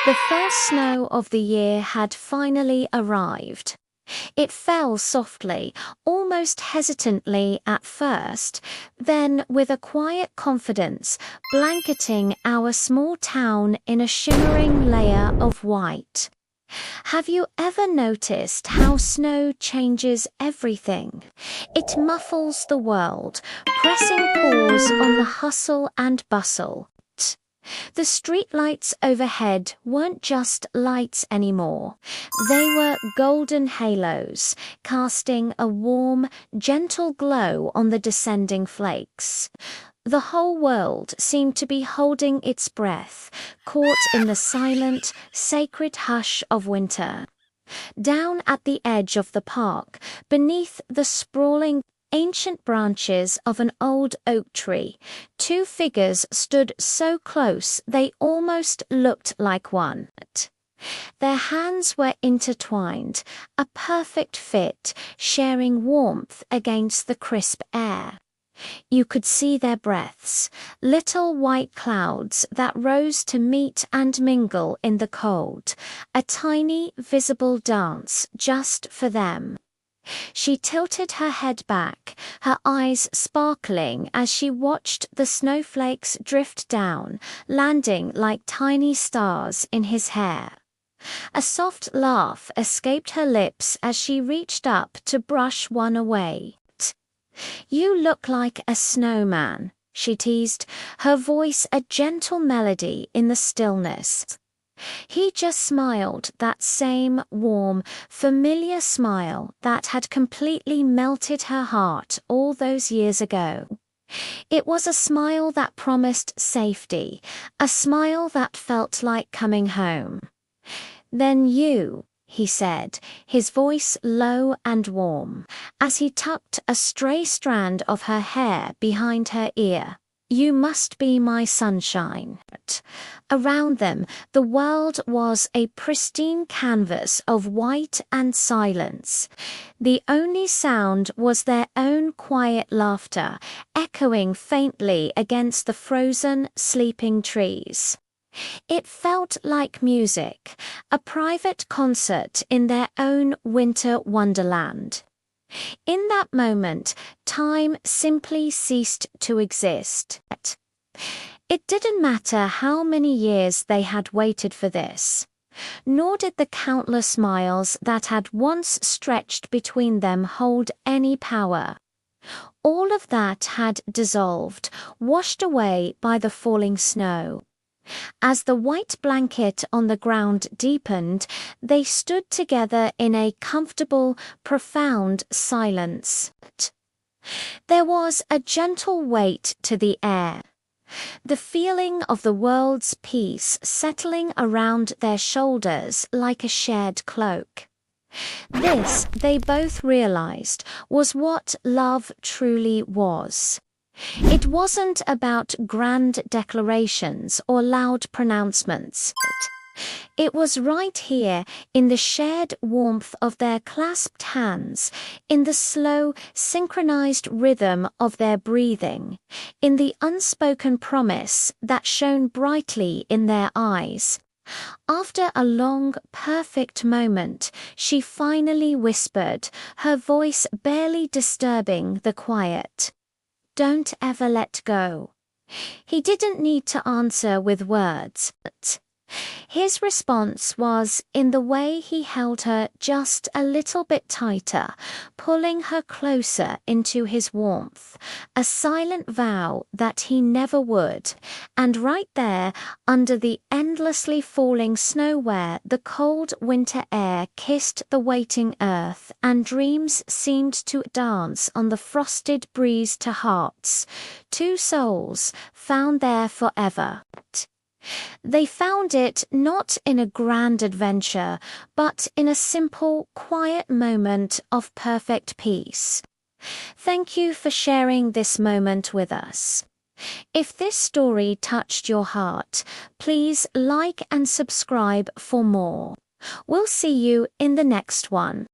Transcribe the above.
The first snow of the year had finally arrived. It fell softly, almost hesitantly at first, then with a quiet confidence, blanketing our small town in a shimmering layer of white. Have you ever noticed how snow changes everything? It muffles the world, pressing pause on the hustle and bustle. The streetlights overhead weren't just lights anymore. They were golden halos, casting a warm, gentle glow on the descending flakes. The whole world seemed to be holding its breath, caught in the silent, sacred hush of winter. Down at the edge of the park, beneath the sprawling ancient branches of an old oak tree, two figures stood so close they almost looked like one. Their hands were intertwined, a perfect fit, sharing warmth against the crisp air. You could see their breaths, little white clouds that rose to meet and mingle in the cold, a tiny, visible dance just for them. She tilted her head back, her eyes sparkling as she watched the snowflakes drift down, landing like tiny stars in his hair. A soft laugh escaped her lips as she reached up to brush one away. "You look like a snowman," she teased, her voice a gentle melody in the stillness. He just smiled, that same warm, familiar smile that had completely melted her heart all those years ago. It was a smile that promised safety, a smile that felt like coming home. "Then you," he said, his voice low and warm, as he tucked a stray strand of her hair behind her ear. "You must be my sunshine." Around them, the world was a pristine canvas of white and silence. The only sound was their own quiet laughter, echoing faintly against the frozen, sleeping trees. It felt like music, a private concert in their own winter wonderland. In that moment, time simply ceased to exist. It didn't matter how many years they had waited for this, nor did the countless miles that had once stretched between them hold any power. All of that had dissolved, washed away by the falling snow. As the white blanket on the ground deepened, they stood together in a comfortable, profound silence. There was a gentle weight to the air, the feeling of the world's peace settling around their shoulders like a shared cloak. This, they both realized, was what love truly was. It wasn't about grand declarations or loud pronouncements. It was right here in the shared warmth of their clasped hands, in the slow, synchronized rhythm of their breathing, in the unspoken promise that shone brightly in their eyes. After a long, perfect moment, she finally whispered, her voice barely disturbing the quiet. "Don't ever let go." He didn't need to answer with words. His response was in the way he held her just a little bit tighter, pulling her closer into his warmth, a silent vow that he never would. And right there, under the endlessly falling snow where the cold winter air kissed the waiting earth and dreams seemed to dance on the frosted breeze to hearts, two souls found there forever. They found it not in a grand adventure, but in a simple, quiet moment of perfect peace. Thank you for sharing this moment with us. If this story touched your heart, please like and subscribe for more. We'll see you in the next one.